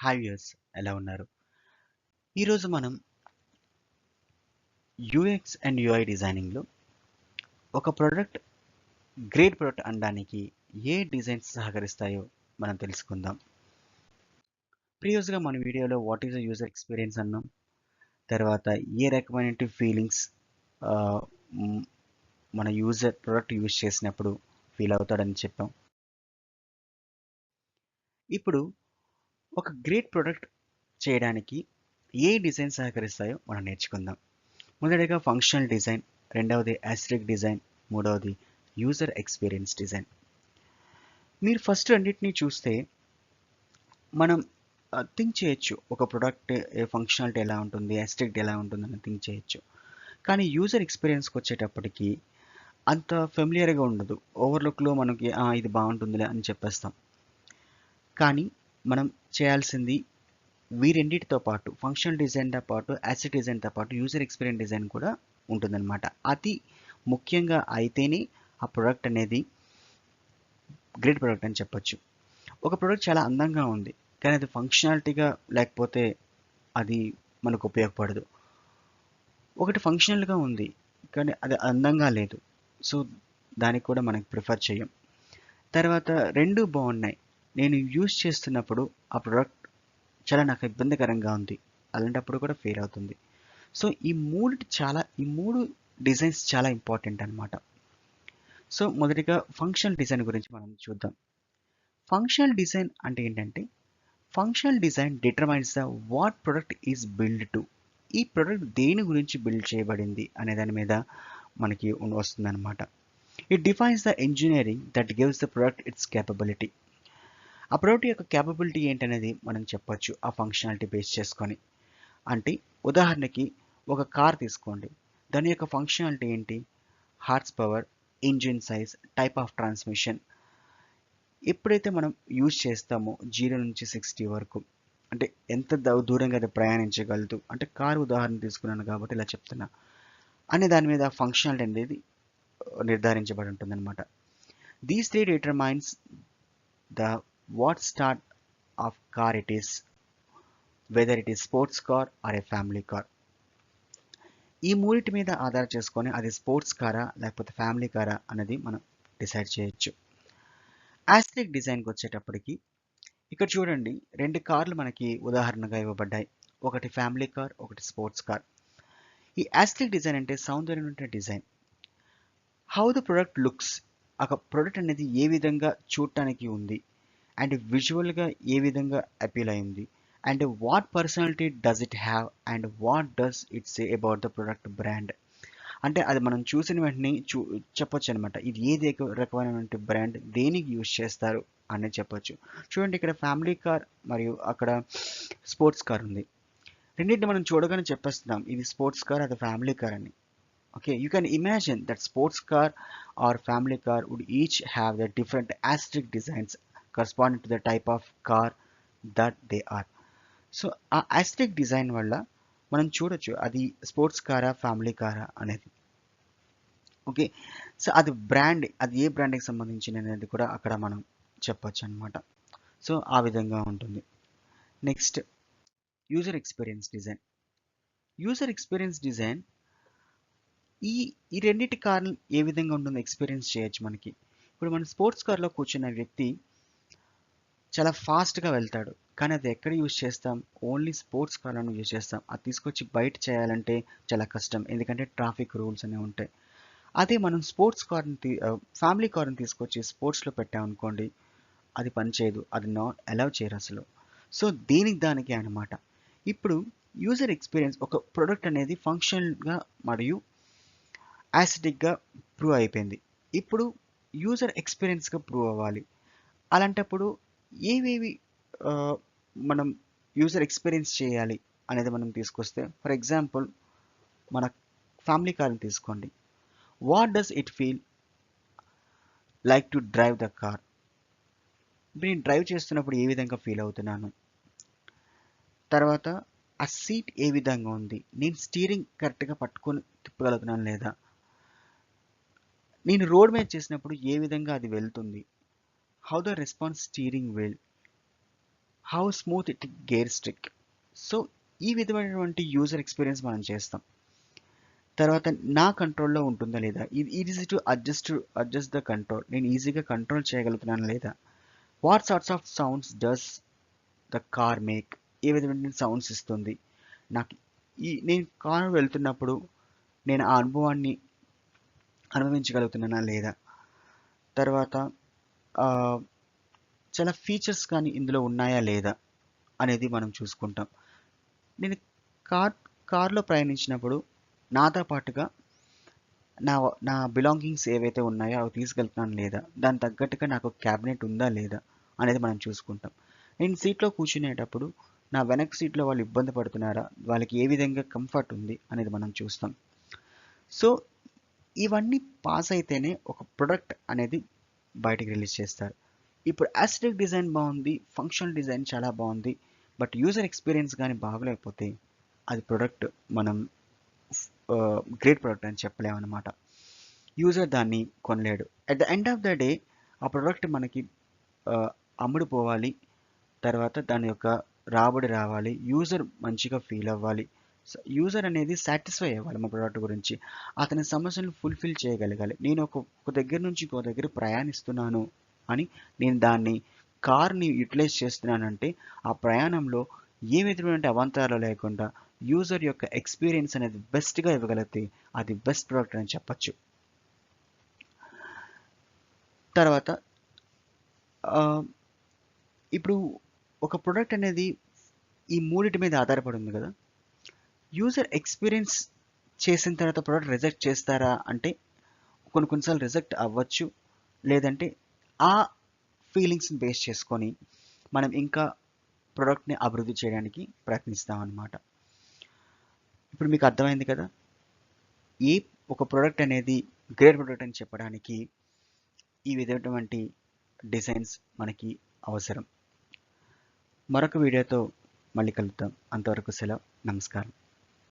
Hi viewers, ఎలా ఉన్నారు? ఈరోజు మనం యూఎక్స్ అండ్ యూఐ డిజైనింగ్లో ఒక ప్రోడక్ట్ గ్రేట్ ప్రోడక్ట్ అనడానికి ఏ డిజైన్స్ సహకరిస్తాయో మనం తెలుసుకుందాం. ప్రీవియస్గా మన వీడియోలో what is the user experience అన్నాం. తర్వాత ఏ రకమైన ఫీలింగ్స్ మన యూజర్ ప్రోడక్ట్ యూజ్ చేసినప్పుడు ఫీల్ అవుతాడని చెప్పాం. ఇప్పుడు ఒక గ్రేట్ ప్రోడక్ట్ చేయడానికి ఏ డిజైన్ సహకరిస్తాయో మనం నేర్చుకుందాం. మొదటిగా ఫంక్షనల్ డిజైన్, రెండవది యాస్ట్రిక్ డిజైన్, మూడవది యూజర్ ఎక్స్పీరియన్స్ డిజైన్. మీరు ఫస్ట్ రెండింటిని చూస్తే మనం థింక్ చేయొచ్చు, ఒక ప్రోడక్ట్ ఫంక్షనాలిటీ ఎలా ఉంటుంది, యాస్ట్రిక్ట్ ఎలా ఉంటుందని థింక్ చేయొచ్చు. కానీ యూజర్ ఎక్స్పీరియన్స్కి వచ్చేటప్పటికి అంత ఫెమిలియర్గా ఉండదు. ఓవర్లుక్లో మనకి ఇది బాగుంటుందిలే అని చెప్పేస్తాం. కానీ మనం చేయాల్సింది వీరెండిటితో పాటు ఫంక్షనల్ డిజైన్తో పాటు యాసిడ్ డిజైన్తో పాటు యూజర్ ఎక్స్పీరియన్స్ డిజైన్ కూడా ఉంటుందన్నమాట. అది ముఖ్యంగా అయితేనే ఆ ప్రోడక్ట్ అనేది గ్రేట్ ప్రోడక్ట్ అని చెప్పొచ్చు. ఒక ప్రోడక్ట్ చాలా అందంగా ఉంది, కానీ అది ఫంక్షనాలిటీగా లేకపోతే అది మనకు ఉపయోగపడదు. ఒకటి ఫంక్షనల్గా ఉంది, కానీ అది అందంగా లేదు, సో దానికి కూడా మనకి ప్రిఫర్ చేయం. తర్వాత రెండు బాగున్నాయి, నేను యూజ్ చేస్తున్నప్పుడు ఆ ప్రోడక్ట్ చాలా నాకు ఇబ్బందికరంగా ఉంది, అలాంటప్పుడు కూడా ఫెయిల్ అవుతుంది. సో ఈ మూడు డిజైన్స్ చాలా ఇంపార్టెంట్ అనమాట. సో మొదటిగా ఫంక్షనల్ డిజైన్ గురించి మనం చూద్దాం. ఫంక్షనల్ డిజైన్ అంటే ఏంటంటే, functional design determines the what product is build to. ఈ ప్రొడక్ట్ దేని గురించి బిల్డ్ చేయబడింది అనే దాని మీద మనకి వస్తుందన్నమాట. It defines the engineering that gives the product it's capability. ఆ ప్రోడక్ట్ యొక్క క్యాపబిలిటీ ఏంటనేది మనం చెప్పొచ్చు ఆ ఫంక్షనాలిటీ బేస్ చేసుకొని. అంటే ఉదాహరణకి ఒక కార్ తీసుకోండి, దాని యొక్క ఫంక్షనాలిటీ ఏంటి? Horse power, engine size, type of transmission. ఎప్పుడైతే మనం యూజ్ చేస్తామో 0 నుంచి 60 వరకు, అంటే ఎంత దూరంగా అది ప్రయాణించగలదు, అంటే కారు ఉదాహరణ తీసుకున్నాను కాబట్టి ఇలా చెప్తున్నా, అనే దాని మీద ఫంక్షనాలిటీ అనేది నిర్ధారించబడి ఉంటుందన్నమాట. These three determines the what sort of car it is, whether it is sports car or a family car. ఈ మూడింటి మీద ఆధార చేసుకొని అది స్పోర్ట్స్ కారా లేకపోతే ఫ్యామిలీ కారా అనేది మనం డిసైడ్ చేయొచ్చు. యాస్థెటిక్ డిజైన్కి వచ్చేటప్పటికి ఇక్కడ చూడండి, రెండు కార్లు మనకి ఉదాహరణగా ఇవ్వబడ్డాయి, ఒకటి ఫ్యామిలీ కార్, ఒకటి స్పోర్ట్స్ కార్. ఈ యాస్థెటిక్ డిజైన్ అంటే సౌందర్యం ఉంటే design. How the product looks, ఒక ప్రొడక్ట్ అనేది ఏ విధంగా చూడటానికి ఉంది, అండ్ విజువల్గా ఏ విధంగా అపీల్ అయింది, and what personality does it have, and what does it say about the product brand. అంటే అది మనం చూసిన వెంటనే చెప్పొచ్చు అనమాట, ఇది ఏది రకమైనటువంటి బ్రాండ్, దేనికి యూజ్ చేస్తారు అని చెప్పొచ్చు. చూడండి, ఇక్కడ ఫ్యామిలీ కార్ మరియు అక్కడ స్పోర్ట్స్ కార్ ఉంది. రెండింటిని మనం చూడగానే చెప్పేస్తున్నాం ఇది స్పోర్ట్స్ కార్, అది ఫ్యామిలీ కార్ అని. Okay, you can imagine that sports car or family car would each have the different aesthetic designs corresponding to the type of car that they are. So ఆ aesthetic design వల్ల మనం చూడొచ్చు అది sports కారా family కారా అనేది. Okay, so అది brand, అది ఏ బ్రాండ్కి సంబంధించిన అనేది కూడా అక్కడ మనం చెప్పొచ్చు అనమాట. సో ఆ విధంగా ఉంటుంది. Next, user experience design. User experience design ఈ ఈ రెండింటి కార్లు ఏ విధంగా ఉంటుందో ఎక్స్పీరియన్స్ చేయొచ్చు మనకి. ఇప్పుడు మన స్పోర్ట్స్ కార్లో కూర్చున్న వ్యక్తి చాలా ఫాస్ట్గా వెళ్తాడు, కానీ అది ఎక్కడ యూజ్ చేస్తాం? ఓన్లీ స్పోర్ట్స్ కార్లను యూజ్ చేస్తాం. అది తీసుకొచ్చి బయట చేయాలంటే చాలా కష్టం, ఎందుకంటే ట్రాఫిక్ రూల్స్ అనేవి ఉంటాయి. అదే మనం స్పోర్ట్స్ కార్ని ఫ్యామిలీ కార్ని తీసుకొచ్చి స్పోర్ట్స్లో పెట్టామనుకోండి, అది పనిచేయదు, అది నాట్ అలౌ చేయరు అసలు. సో దీనికి దానికి అనమాట. ఇప్పుడు యూజర్ ఎక్స్పీరియన్స్, ఒక ప్రొడక్ట్ అనేది ఫంక్షనల్గా మరియు యాసిటిక్గా ప్రూవ్ అయిపోయింది. ఇప్పుడు యూజర్ ఎక్స్పీరియన్స్గా ప్రూవ్ అవ్వాలి. అలాంటప్పుడు ఏవేవి ఆ, మనం యూజర్ ఎక్స్పీరియన్స్ చేయాలి అనేది మనం తీసుకొస్తే, ఫర్ ఎగ్జాంపుల్ మన ఫ్యామిలీ కార్ని తీసుకోండి. What does it feel like to drive the car? నేను డ్రైవ్ చేస్తున్నప్పుడు ఏ విధంగా ఫీల్ అవుతున్నాను, తర్వాత ఆ సీట్ ఏ విధంగా ఉంది, నేను స్టీరింగ్ కరెక్ట్గా పట్టుకొని తిప్పగలుగుతున్నాను లేదా, నేను రోడ్ మీద చేసినప్పుడు ఏ విధంగా అది వెళ్తుంది, how the response steering wheel, how smooth it gear స్ట్రిక్. సో ఈ విధమైనటువంటి యూజర్ ఎక్స్పీరియన్స్ మనం చేస్తాం. తర్వాత నా కంట్రోల్‌లో ఉంటుందా లేదా? ఇది easy to adjust the control. నేను ఈజీగా కంట్రోల్ చేయగలుగుతున్నానా లేదా? What sorts of sounds does the car make? ఏ విధమైన సౌండ్స్ ఇస్తుంది? నాకు నేను కారు వెళ్తున్నప్పుడు నేను ఆ అనుభవాన్ని అనుభవించగలుగుతున్నానా లేదా? తర్వాత ఆహ్, చాలా ఫీచర్స్ కానీ ఇందులో ఉన్నాయా లేదా? అనేది మనం చూసుకుంటాం. నేను కార్ కార్‌లో ప్రయాణించినప్పుడు నాతో పాటుగా నా నా బిలాంగింగ్స్ ఏవైతే ఉన్నాయో అవి తీసుకెళ్తున్నానా లేదా? దానికి తగ్గట్టుగా నాకు క్యాబినెట్ ఉందా లేదా? అనేది మనం చూసుకుంటాం. నేను సీట్‌లో కూర్చునేటప్పుడు నా వెనక సీట్‌లో వాళ్ళు ఇబ్బంది పడుతున్నారా? వాళ్ళకి ఏ విధంగా కంఫర్ట్ ఉంది అనేది మనం చూస్తాం. సో ఇవన్నీ పాస్ అయితేనే ఒక ప్రొడక్ట్ అనేది బయటికి రిలీజ్ చేస్తారు. ఇప్పుడు యాస్థెటిక్ డిజైన్ బాగుంది, ఫంక్షనల్ డిజైన్ చాలా బాగుంది, బట్ యూజర్ ఎక్స్పీరియన్స్ కానీ బాగలేకపోతే అది ప్రొడక్ట్ మనం గ్రేట్ ప్రొడక్ట్ అని చెప్పలేమన్నమాట. యూజర్ దాన్ని కొనలేడు. At the end of the day ఆ ప్రొడక్ట్ మనకి అమ్ముడుపోవాలి, తర్వాత దాని యొక్క రాబడి రావాలి, యూజర్ మంచిగా ఫీల్ అవ్వాలి, యూజర్ అనేది సాటిస్ఫై అవ్వాలి మా ప్రోడక్ట్ గురించి, అతని సమస్యలను ఫుల్ఫిల్ చేయగలగాలి. నేను ఒక దగ్గర నుంచి ఇంకో దగ్గర ప్రయాణిస్తున్నాను అని నేను దాన్ని కార్ని యూటిలైజ్ చేస్తున్నానంటే ఆ ప్రయాణంలో ఏ విధమైన అవాంతరాలు లేకుండా యూజర్ యొక్క ఎక్స్పీరియన్స్ అనేది బెస్ట్గా ఇవ్వగలిగితే అది బెస్ట్ ప్రోడక్ట్ అని చెప్పచ్చు. తర్వాత ఆ, ఇప్పుడు ఒక ప్రోడక్ట్ అనేది ఈ మూడిటి మీద ఆధారపడి ఉంది కదా. యూజర్ ఎక్స్పీరియన్స్ చేసిన తర్వాత ప్రోడక్ట్ రిజెక్ట్ చేస్తారా అంటే కొన్నిసార్లు రిజెక్ట్ అవ్వచ్చు. లేదంటే ఆ ఫీలింగ్స్ని బేస్ చేసుకొని మనం ఇంకా ప్రోడక్ట్ని అభివృద్ధి చేయడానికి ప్రయత్నిస్తాం అన్నమాట. ఇప్పుడు మీకు అర్థమైంది కదా, ఏ ఒక ప్రోడక్ట్ అనేది గ్రేట్ ప్రోడక్ట్ అని చెప్పడానికి ఈ విధమైనటువంటి డిజైన్స్ మనకి అవసరం. మరొక వీడియోతో మళ్ళీ కలుద్దాం. అంతవరకు సెలవు. నమస్కారం.